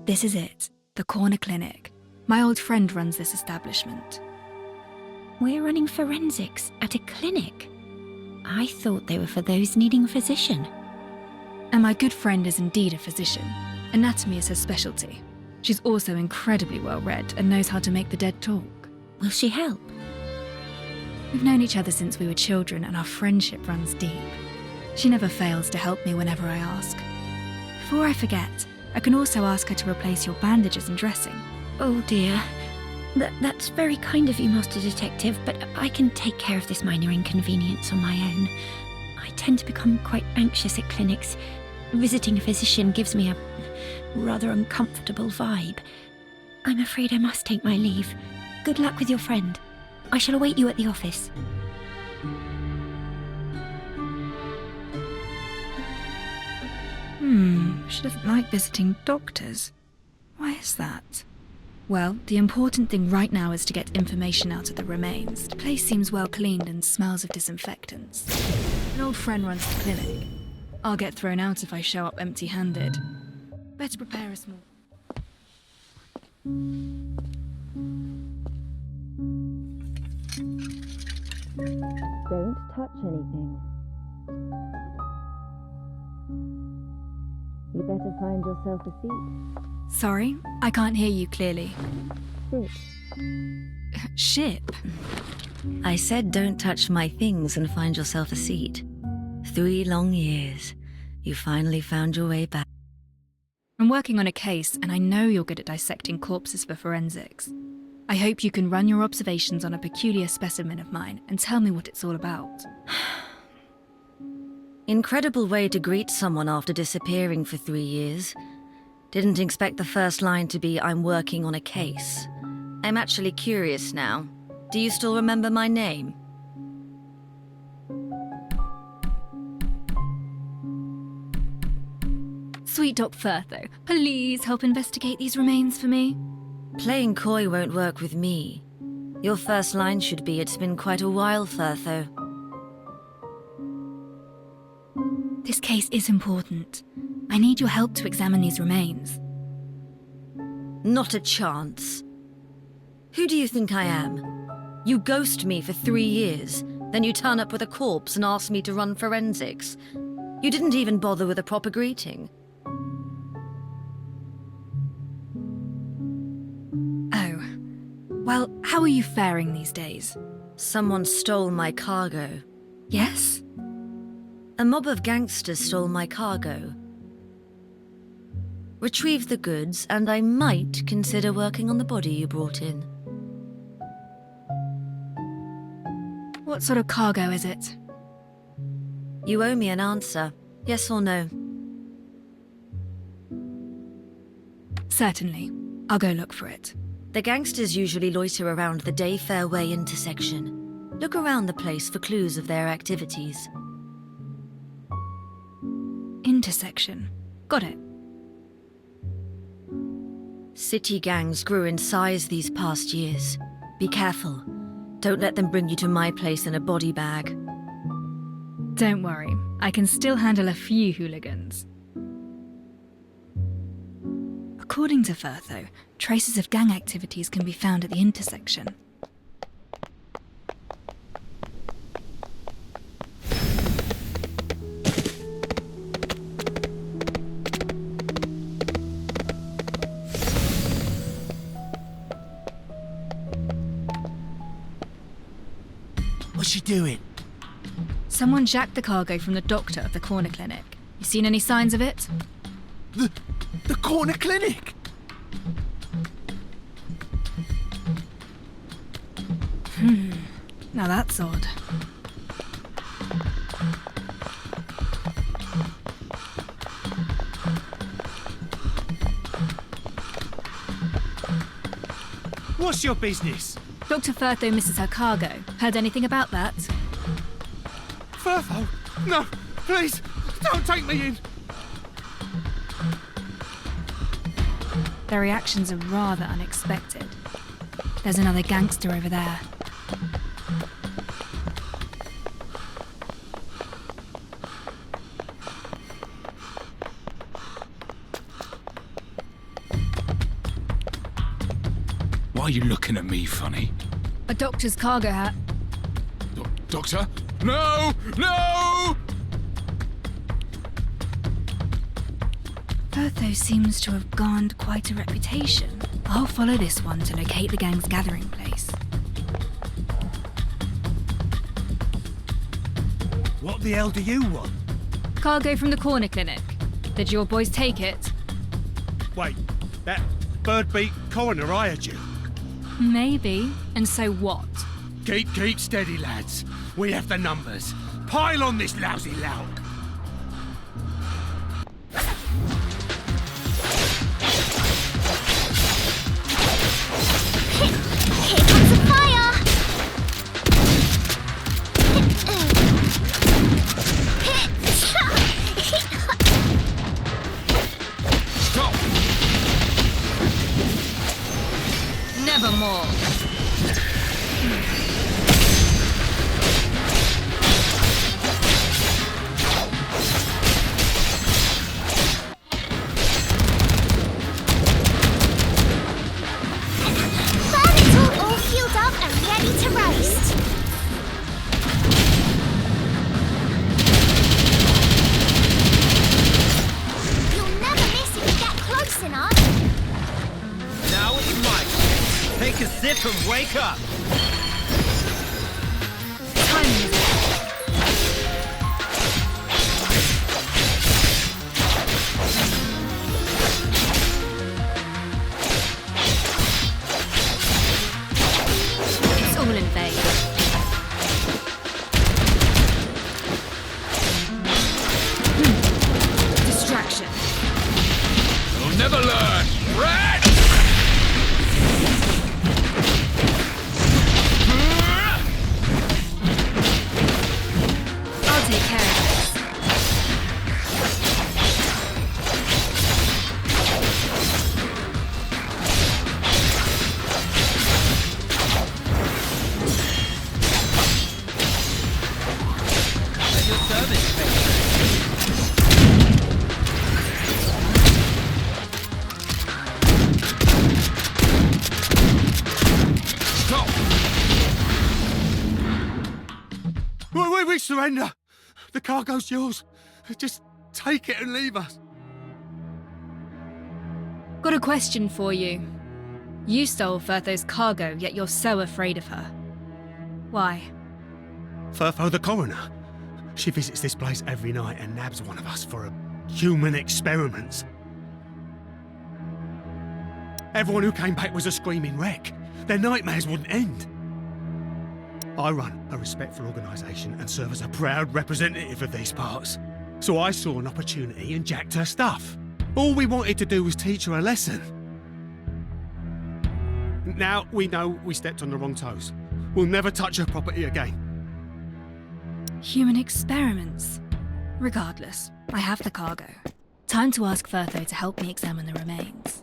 This is it, the corner clinic. My old friend runs this establishment. We're running forensics at a clinic. I thought they were for those needing a physician. And my good friend is indeed a physician. Anatomy is her specialty. She's also incredibly well read and knows how to make the dead talk. Will she help? We've known each other since we were children and our friendship runs deep. She never fails to help me whenever I ask. Before I forget, I can also ask her to replace your bandages and dressing. Oh dear. That's very kind of you, Master Detective, but I can take care of this minor inconvenience on my own. I tend to become quite anxious at clinics. Visiting a physician gives me a rather uncomfortable vibe. I'm afraid I must take my leave. Good luck with your friend. I shall await you at the office. She doesn't like visiting doctors. Why is that? Well, the important thing right now is to get information out of the remains. The place seems well cleaned and smells of disinfectants. An old friend runs the clinic. I'll get thrown out if I show up empty-handed. Better prepare a small... Don't touch anything. You better find yourself a seat. Sorry, I can't hear you clearly. Sit. Ship? I said don't touch my things and find yourself a seat. 3 long years. You finally found your way back. I'm working on a case and I know you're good at dissecting corpses for forensics. I hope you can run your observations on a peculiar specimen of mine and tell me what it's all about. Incredible way to greet someone after disappearing for 3 years. Didn't expect the first line to be, I'm working on a case. I'm actually curious now. Do you still remember my name? Sweet Doc Firtho, please help investigate these remains for me. Playing coy won't work with me. Your first line should be, it's been quite a while, Firtho. This case is important. I need your help to examine these remains. Not a chance. Who do you think I am? You ghost me for 3 years, then you turn up with a corpse and ask me to run forensics. You didn't even bother with a proper greeting. Oh. Well, how are you faring these days? Someone stole my cargo. Yes? A mob of gangsters stole my cargo. Retrieved the goods, and I might consider working on the body you brought in. What sort of cargo is it? You owe me an answer. Yes or no? Certainly. I'll go look for it. The gangsters usually loiter around the Day Fairway intersection. Look around the place for clues of their activities. Intersection. Got it. City gangs grew in size these past years. Be careful. Don't let them bring you to my place in a body bag. Don't worry. I can still handle a few hooligans. According to Firtho, traces of gang activities can be found at the intersection. What's she doing? Someone jacked the cargo from the doctor of the corner clinic. You seen any signs of it? The corner clinic? Now that's odd. What's your business? Dr. Firtho misses her cargo. Heard anything about that? Firtho? No, please, don't take me in. Their reactions are rather unexpected. There's another gangster over there. Why are you looking at me funny? A doctor's cargo hat. Doctor? No! No! Bertho seems to have garnered quite a reputation. I'll follow this one to locate the gang's gathering place. What the hell do you want? Cargo from the corner clinic. Did your boys take it? Wait, that bird-beak coroner hired you? Maybe. And so what? Keep steady, lads. We have the numbers. Pile on this lousy lout. Here comes the fire! Stop! Nevermore. All fueled up and ready to roast. You'll never miss if you get close enough. Now it's my turn. Take a sip and wake up. Timing is It's all in vain. Distraction. You'll never learn! Rat! I'll take care of this. At your service, patron. Stop! We surrender. The cargo's yours. Just take it and leave us. Got a question for you. You stole Firtho's cargo, yet you're so afraid of her. Why? Firtho the coroner. She visits this place every night and nabs one of us for a human experiment. Everyone who came back was a screaming wreck. Their nightmares wouldn't end. I run a respectful organisation and serve as a proud representative of these parts. So I saw an opportunity and jacked her stuff. All we wanted to do was teach her a lesson. Now we know we stepped on the wrong toes. We'll never touch her property again. Human experiments. Regardless, I have the cargo. Time to ask Firtho to help me examine the remains.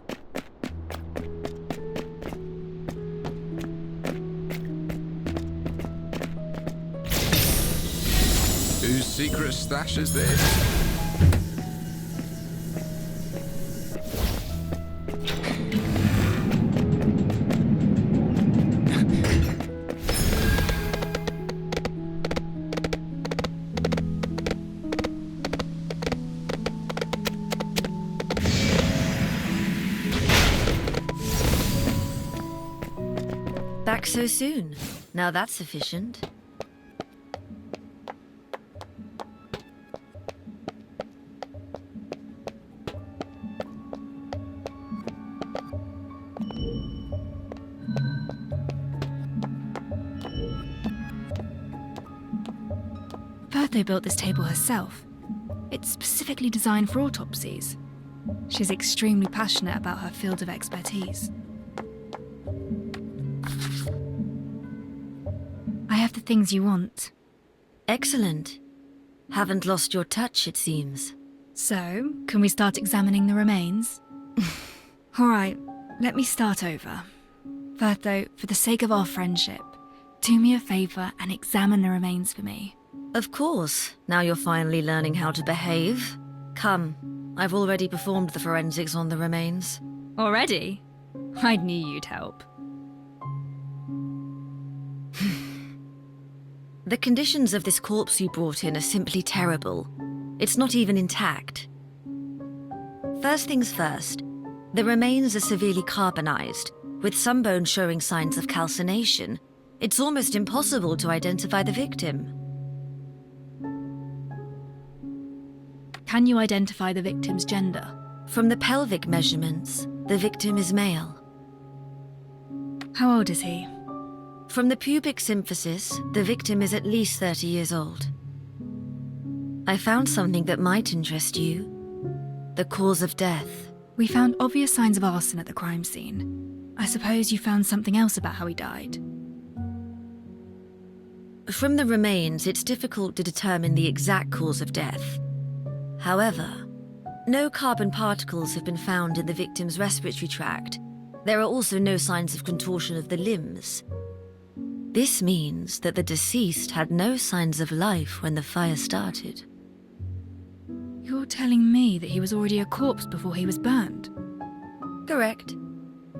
Whose secret stash is this? Back so soon. Now that's efficient. Firtho built this table herself. It's specifically designed for autopsies. She's extremely passionate about her field of expertise. I have the things you want. Excellent. Haven't lost your touch, it seems. So, can we start examining the remains? All right, let me start over. Firtho, for the sake of our friendship, do me a favour and examine the remains for me. Of course, now you're finally learning how to behave. Come, I've already performed the forensics on the remains. Already? I knew you'd help. The conditions of this corpse you brought in are simply terrible. It's not even intact. First things first, the remains are severely carbonized, with some bones showing signs of calcination. It's almost impossible to identify the victim. Can you identify the victim's gender? From the pelvic measurements, the victim is male. How old is he? From the pubic symphysis, the victim is at least 30 years old. I found something that might interest you. The cause of death. We found obvious signs of arson at the crime scene. I suppose you found something else about how he died. From the remains, it's difficult to determine the exact cause of death. However, no carbon particles have been found in the victim's respiratory tract. There are also no signs of contortion of the limbs. This means that the deceased had no signs of life when the fire started. You're telling me that he was already a corpse before he was burned? Correct.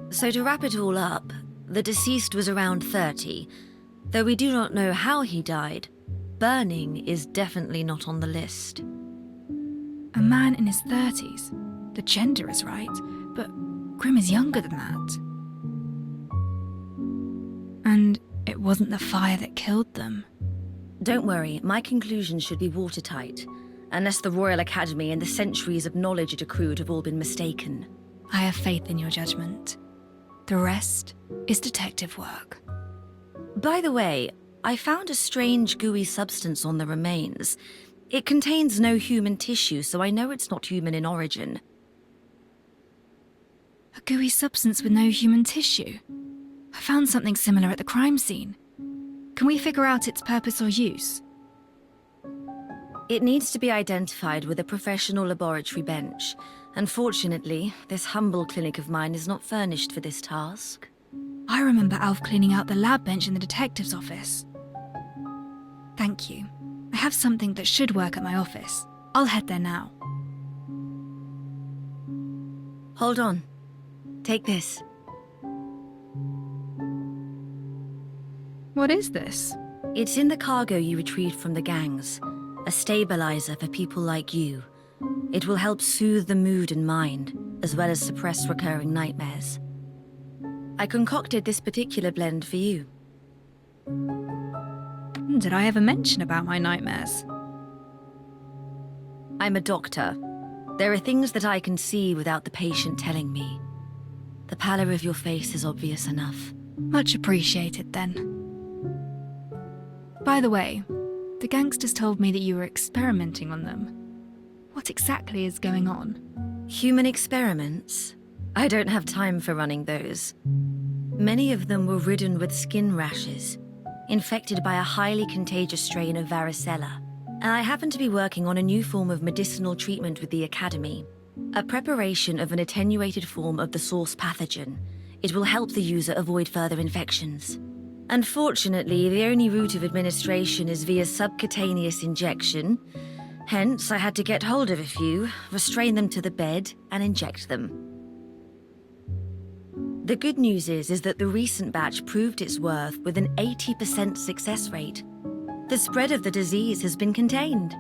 So to wrap it all up, the deceased was around 30. Though we do not know how he died, burning is definitely not on the list. A man in his 30s. The gender is right, but Grim is younger than that. And it wasn't the fire that killed them. Don't worry, my conclusions should be watertight, unless the Royal Academy and the centuries of knowledge it accrued have all been mistaken. I have faith in your judgment. The rest is detective work. By the way, I found a strange gooey substance on the remains. It contains no human tissue, so I know it's not human in origin. A gooey substance with no human tissue. I found something similar at the crime scene. Can we figure out its purpose or use? It needs to be identified with a professional laboratory bench. Unfortunately, this humble clinic of mine is not furnished for this task. I remember Alf cleaning out the lab bench in the detective's office. Thank you. I have something that should work at my office. I'll head there now. Hold on. Take this. What is this? It's in the cargo you retrieved from the gangs. A stabilizer for people like you. It will help soothe the mood and mind, as well as suppress recurring nightmares. I concocted this particular blend for you. Did I ever mention about my nightmares? I'm a doctor. There are things that I can see without the patient telling me. The pallor of your face is obvious enough. Much appreciated, then. By the way, the gangsters told me that you were experimenting on them. What exactly is going on? Human experiments? I don't have time for running those. Many of them were ridden with skin rashes, infected by a highly contagious strain of varicella. And I happen to be working on a new form of medicinal treatment with the Academy. A preparation of an attenuated form of the source pathogen. It will help the user avoid further infections. Unfortunately, the only route of administration is via subcutaneous injection. Hence, I had to get hold of a few, restrain them to the bed, and inject them. The good news is that the recent batch proved its worth with an 80% success rate. The spread of the disease has been contained.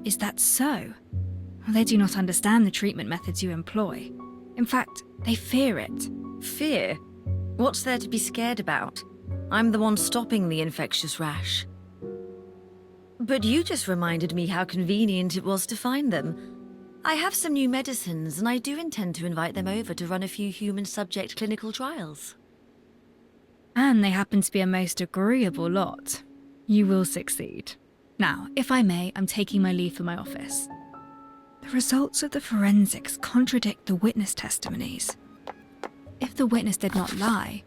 Is that so? They do not understand the treatment methods you employ. In fact, they fear it. Fear? What's there to be scared about? I'm the one stopping the infectious rash. But you just reminded me how convenient it was to find them. I have some new medicines, and I do intend to invite them over to run a few human subject clinical trials. And they happen to be a most agreeable lot. You will succeed. Now, if I may, I'm taking my leave for my office. The results of the forensics contradict the witness testimonies. If the witness did not lie,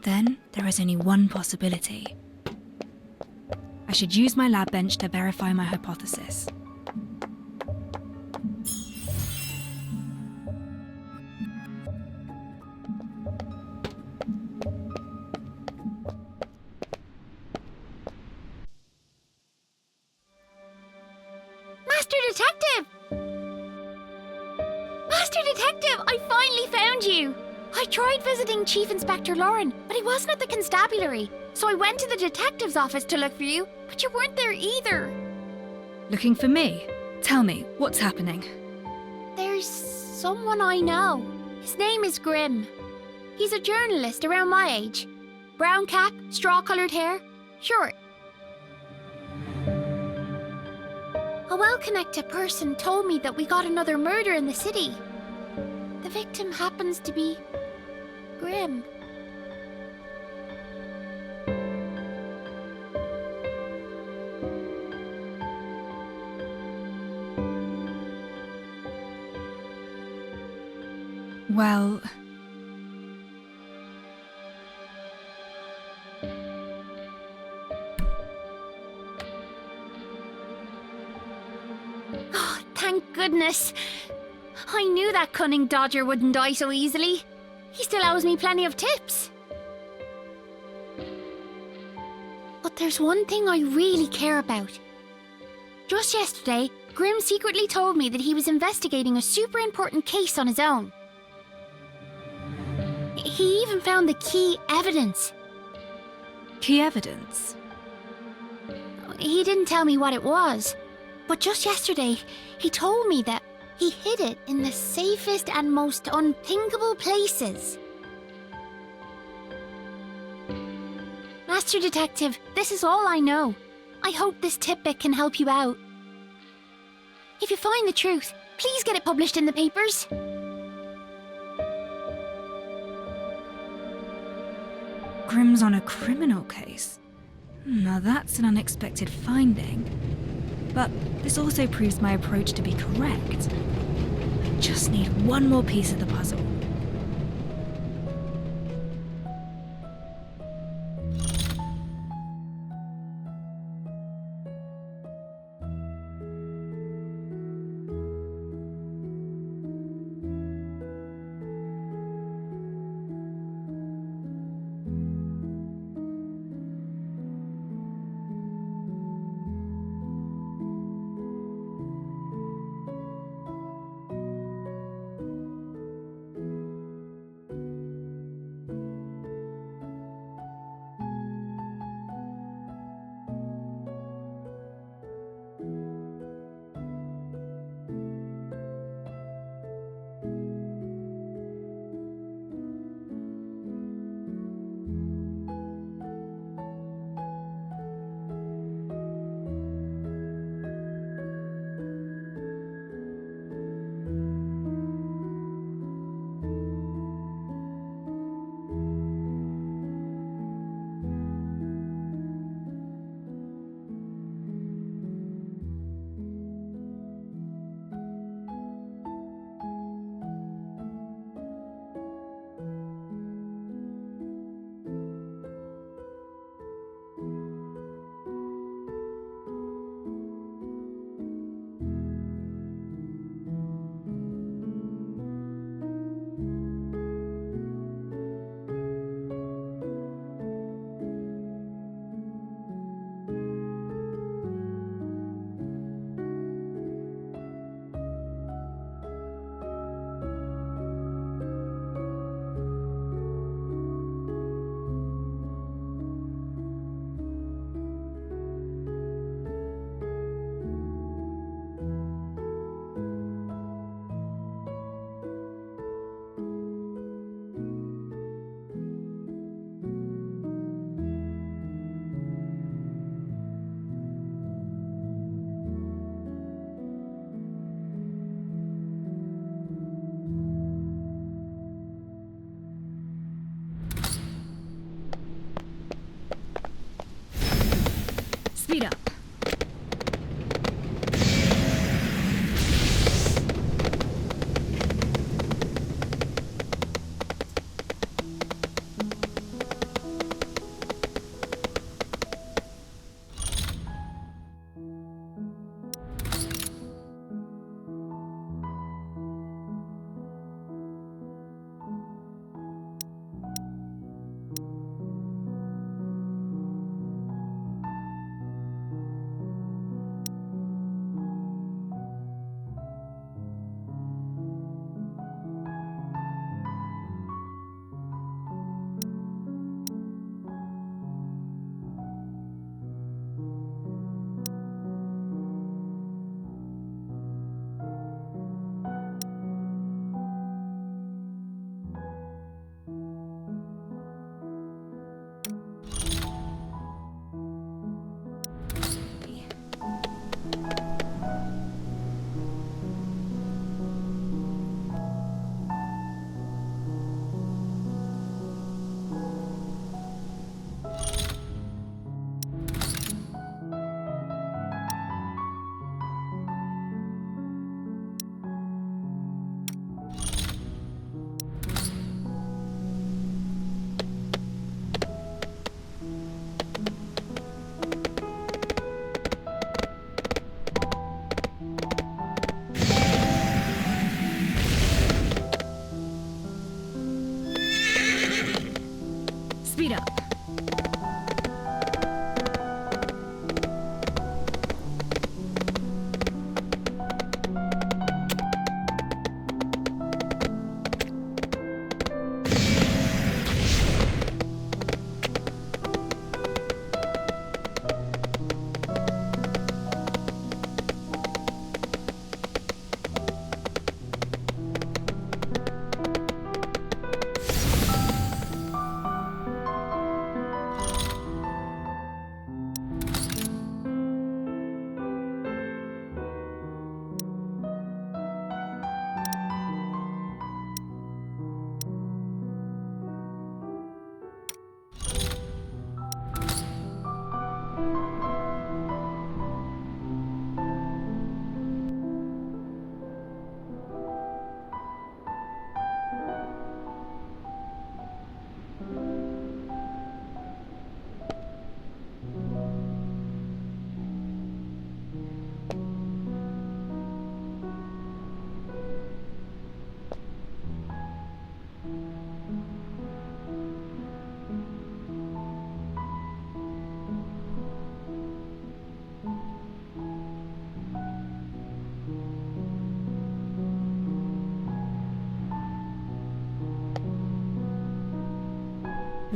then there is only one possibility. I should use my lab bench to verify my hypothesis. Master Detective! Master Detective, I finally found you! I tried visiting Chief Inspector Lauren, but he wasn't at the constabulary. So I went to the detective's office to look for you, but you weren't there either. Looking for me? Tell me, what's happening? There's someone I know. His name is Grimm. He's a journalist around my age. Brown cap, straw-coloured hair, short. A well-connected person told me that we got another murder in the city. The victim happens to be Grimm. Well... Oh, thank goodness. I knew that cunning dodger wouldn't die so easily. He still owes me plenty of tips. But there's one thing I really care about. Just yesterday, Grimm secretly told me that he was investigating a super important case on his own. He even found the key evidence. Key evidence? He didn't tell me what it was, but just yesterday, he told me that he hid it in the safest and most unthinkable places. Master Detective, this is all I know. I hope this tidbit can help you out. If you find the truth, please get it published in the papers. Grimm's on a criminal case. Now that's an unexpected finding. But this also proves my approach to be correct. I just need one more piece of the puzzle.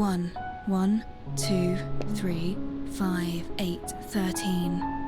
1, 1, 2, 3, 5, 8, 13.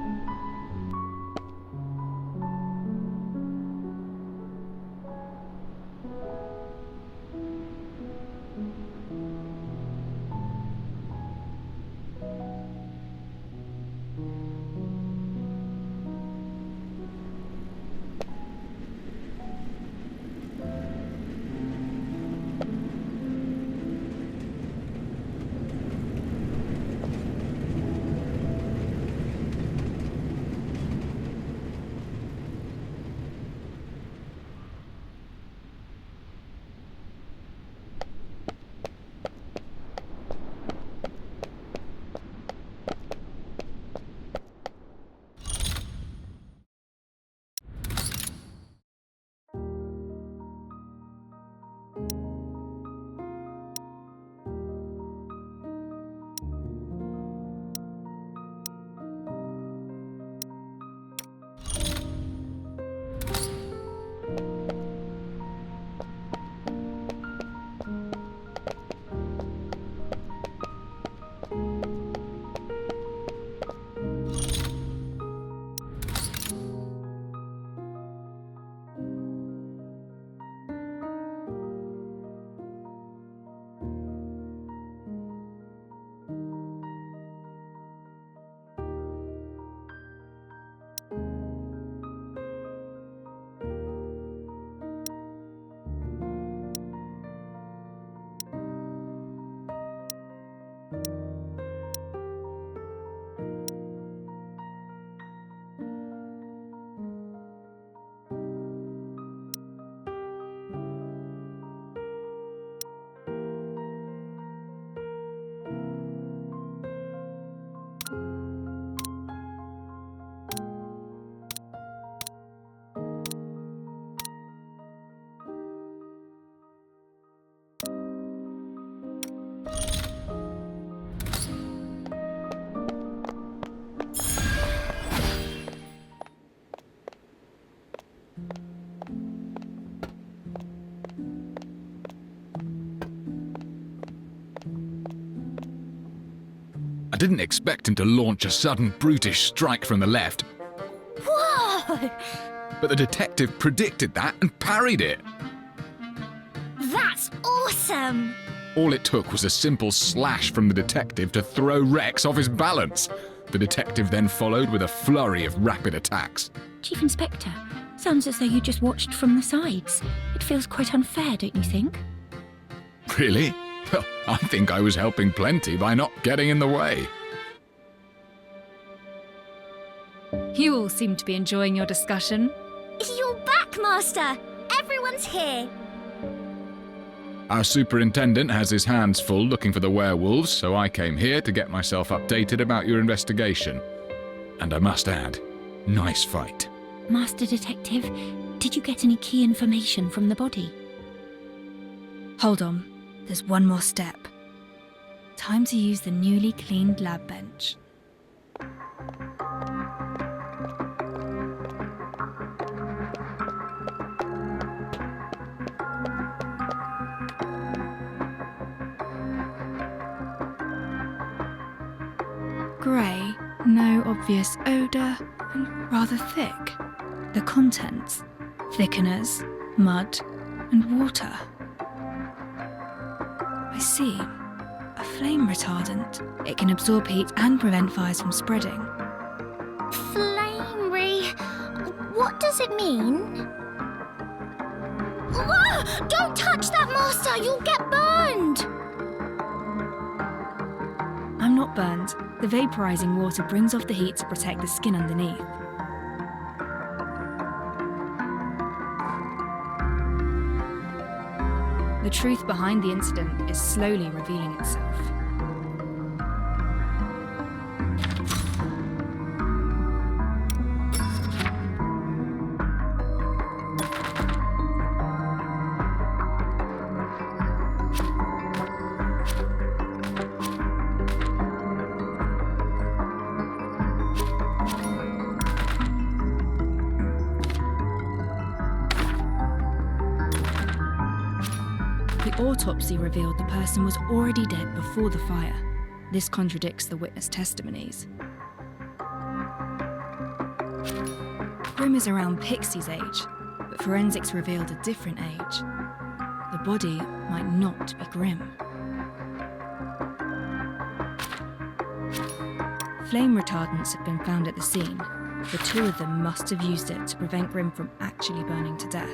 I didn't expect him to launch a sudden, brutish strike from the left, Whoa! but the detective predicted that and parried it. That's awesome! All it took was a simple slash from the detective to throw Rex off his balance. The detective then followed with a flurry of rapid attacks. Chief Inspector, sounds as though you just watched from the sides. It feels quite unfair, don't you think? Really? Well, I think I was helping plenty by not getting in the way. You all seem to be enjoying your discussion. You're back, Master! Everyone's here! Our superintendent has his hands full looking for the werewolves, so I came here to get myself updated about your investigation. And I must add, nice fight. Master Detective, did you get any key information from the body? Hold on, there's one more step. Time to use the newly cleaned lab bench. Grey, no obvious odour, and rather thick. The contents: thickeners, mud, and water. I see. A flame retardant. It can absorb heat and prevent fires from spreading. Flamery. What does it mean? Whoa! Don't touch that, Master! You'll get burned! I'm not burned. The vaporizing water brings off the heat to protect the skin underneath. The truth behind the incident is slowly revealing itself. The autopsy revealed the person was already dead before the fire. This contradicts the witness testimonies. Grimm is around Pixie's age, but forensics revealed a different age. The body might not be Grimm. Flame retardants have been found at the scene. The two of them must have used it to prevent Grimm from actually burning to death.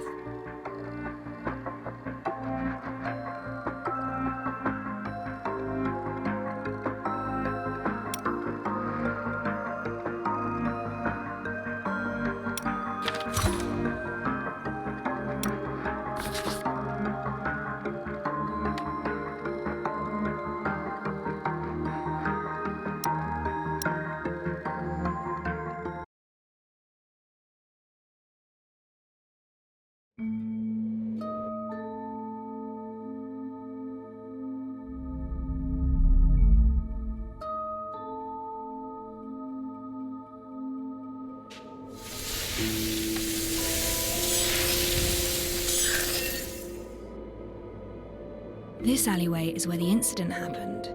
This alleyway is where the incident happened.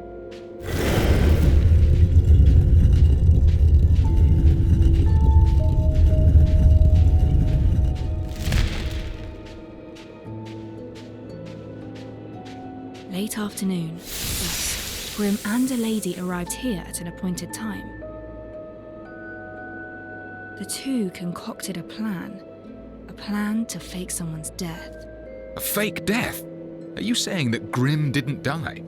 Late afternoon, yes, Grimm and a lady arrived here at an appointed time. The two concocted a plan to fake someone's death. A fake death? Are you saying that Grimm didn't die?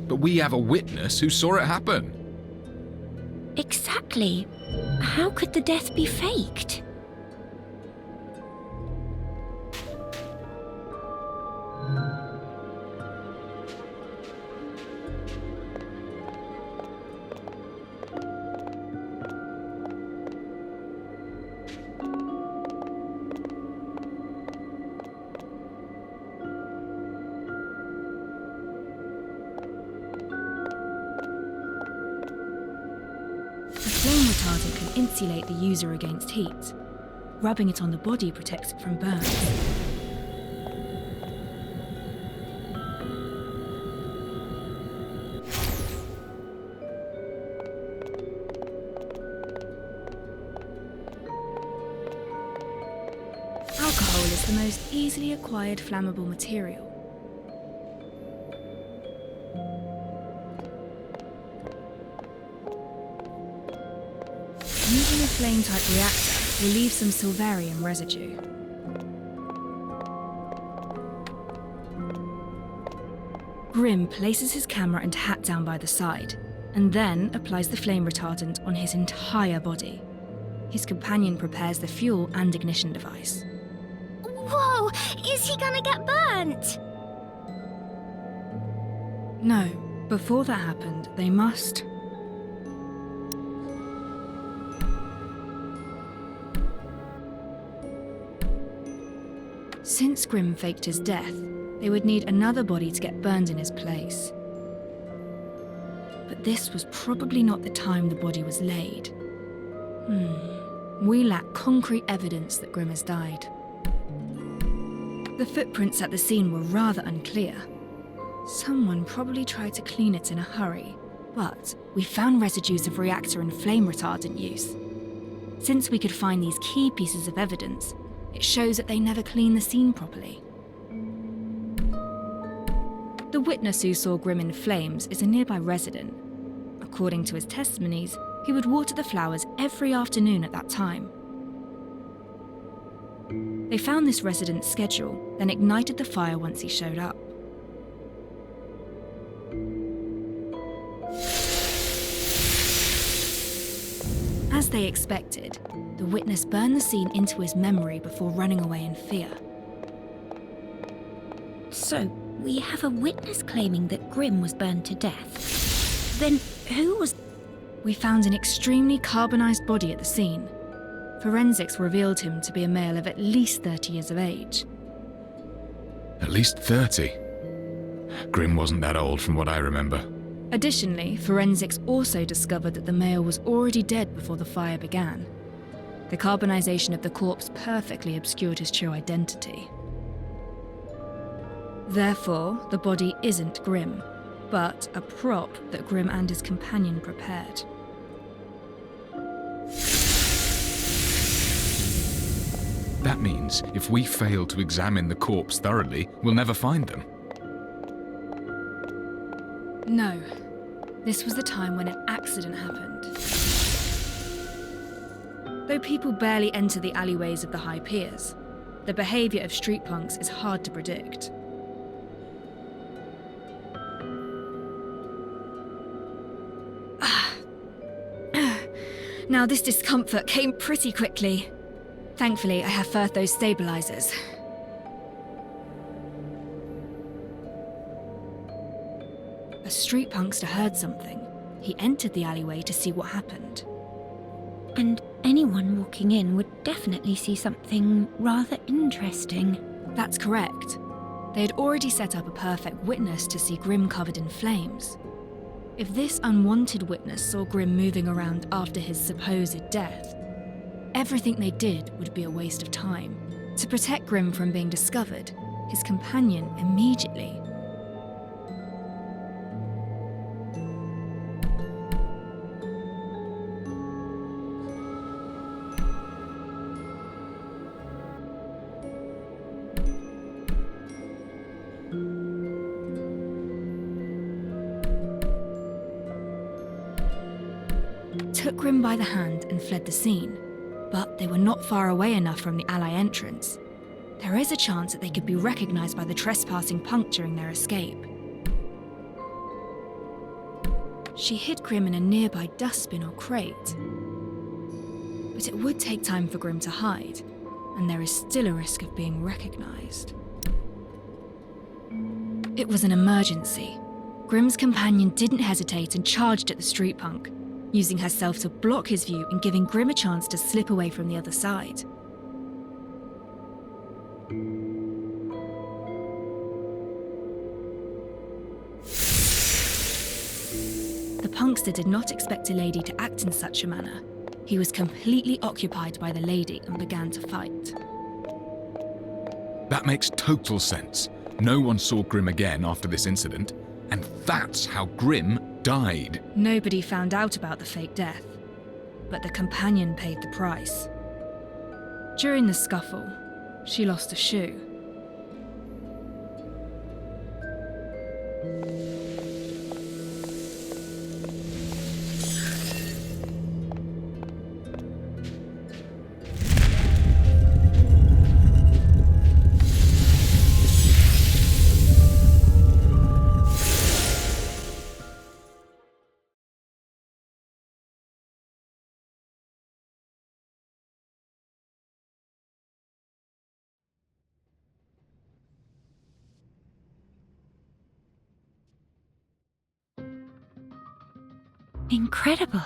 But we have a witness who saw it happen. Exactly. How could the death be faked? A flame retardant can insulate the user against heat. Rubbing it on the body protects it from burns. Alcohol is the most easily acquired flammable material. Using a flame-type reactor will leave some silvarium residue. Grimm places his camera and hat down by the side, and then applies the flame retardant on his entire body. His companion prepares the fuel and ignition device. Whoa! Is he gonna get burnt? No, before that happened, they must... Since Grimm faked his death, they would need another body to get burned in his place. But this was probably not the time the body was laid. We lack concrete evidence that Grimm has died. The footprints at the scene were rather unclear. Someone probably tried to clean it in a hurry, but we found residues of reactor and flame retardant use. Since we could find these key pieces of evidence, it shows that they never cleaned the scene properly. The witness who saw Grimm in flames is a nearby resident. According to his testimonies, he would water the flowers every afternoon at that time. They found this resident's schedule, then ignited the fire once he showed up. As they expected, the witness burned the scene into his memory before running away in fear. So, we have a witness claiming that Grimm was burned to death. Then who was... We found an extremely carbonized body at the scene. Forensics revealed him to be a male of at least 30 years of age. At least 30. Grimm wasn't that old from what I remember. Additionally, forensics also discovered that the male was already dead before the fire began. The carbonization of the corpse perfectly obscured his true identity. Therefore, the body isn't Grimm, but a prop that Grimm and his companion prepared. That means if we fail to examine the corpse thoroughly, we'll never find them. No. This was the time when an accident happened. Though people barely enter the alleyways of the high piers, the behaviour of street punks is hard to predict. Now this discomfort came pretty quickly. Thankfully, I have Firthos stabilizers. A street punkster heard something. He entered the alleyway to see what happened. And anyone walking in would definitely see something rather interesting. That's correct. They had already set up a perfect witness to see Grimm covered in flames. If this unwanted witness saw Grimm moving around after his supposed death, everything they did would be a waste of time. To protect Grimm from being discovered, his companion immediately took Grimm by the hand and fled the scene. But they were not far away enough from the Ally entrance. There is a chance that they could be recognised by the trespassing punk during their escape. She hid Grimm in a nearby dustbin or crate. But it would take time for Grimm to hide, and there is still a risk of being recognised. It was an emergency. Grimm's companion didn't hesitate and charged at the street punk, using herself to block his view and giving Grimm a chance to slip away from the other side. The punkster did not expect a lady to act in such a manner. He was completely occupied by the lady and began to fight. That makes total sense. No one saw Grimm again after this incident, and that's how Grimm died. Nobody found out about the fake death, but the companion paid the price. During the scuffle, she lost a shoe. Incredible.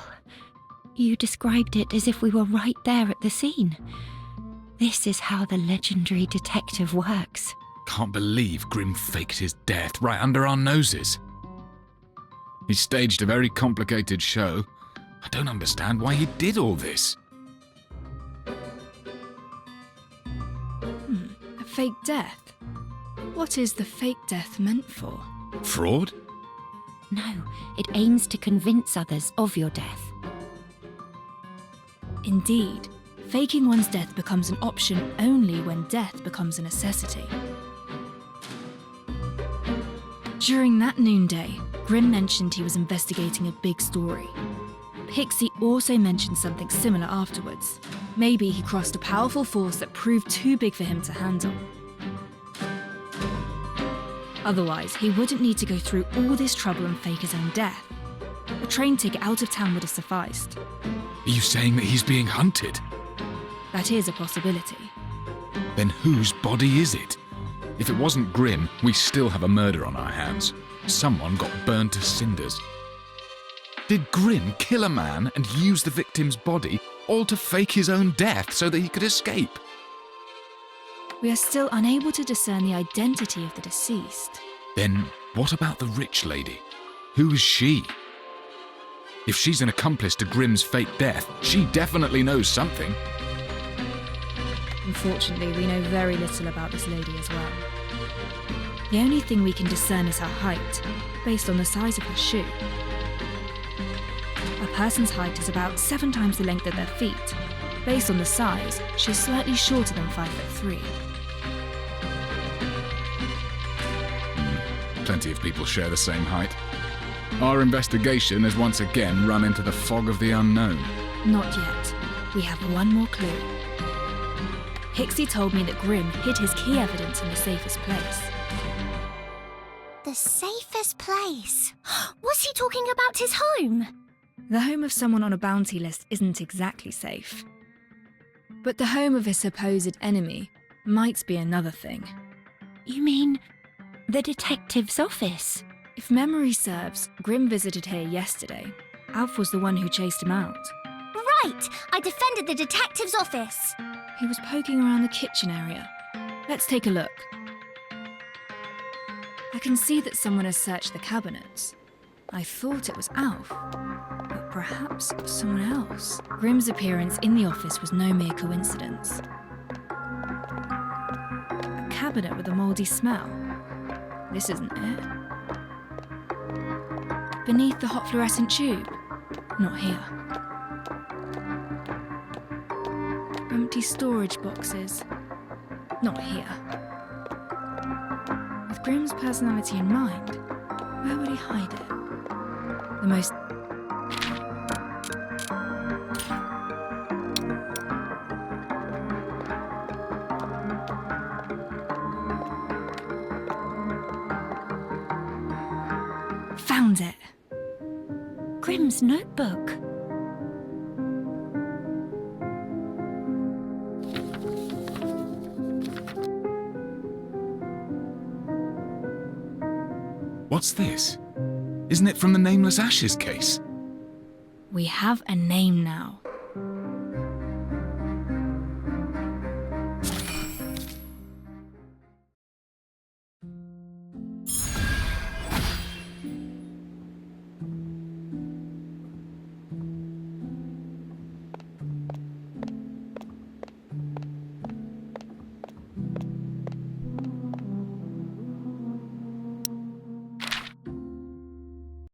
You described it as if we were right there at the scene. This is how the legendary detective works. Can't believe Grimm faked his death right under our noses. He staged a very complicated show. I don't understand why he did all this. A fake death? What is the fake death meant for? Fraud? No, it aims to convince others of your death. Indeed, faking one's death becomes an option only when death becomes a necessity. During that noonday, Grimm mentioned he was investigating a big story. Pixie also mentioned something similar afterwards. Maybe he crossed a powerful force that proved too big for him to handle. Otherwise, he wouldn't need to go through all this trouble and fake his own death. A train ticket out of town would have sufficed. Are you saying that he's being hunted? That is a possibility. Then whose body is it? If it wasn't Grimm, we still have a murder on our hands. Someone got burned to cinders. Did Grimm kill a man and use the victim's body, all to fake his own death so that he could escape? We are still unable to discern the identity of the deceased. Then what about the rich lady? Who is she? If she's an accomplice to Grimm's fake death, she definitely knows something. Unfortunately, we know very little about this lady as well. The only thing we can discern is her height, based on the size of her shoe. A person's height is about 7 times the length of their feet. Based on the size, she's slightly shorter than 5'3". Plenty of people share the same height. Our investigation has once again run into the fog of the unknown. Not yet. We have one more clue. Pixie told me that Grimm hid his key evidence in the safest place. The safest place? Was he talking about his home? The home of someone on a bounty list isn't exactly safe. But the home of a supposed enemy might be another thing. You mean the detective's office? If memory serves, Grimm visited here yesterday. Alf was the one who chased him out. Right! I defended the detective's office. He was poking around the kitchen area. Let's take a look. I can see that someone has searched the cabinets. I thought it was Alf, but perhaps it was someone else. Grimm's appearance in the office was no mere coincidence. A cabinet with a mouldy smell. This isn't it. Beneath the hot fluorescent tube. Not here. Empty storage boxes. Not here. With Grimm's personality in mind, where would he hide it? The most... Found it! Grimm's notebook. What's this? Isn't it from the Nameless Ashes case? We have a name now.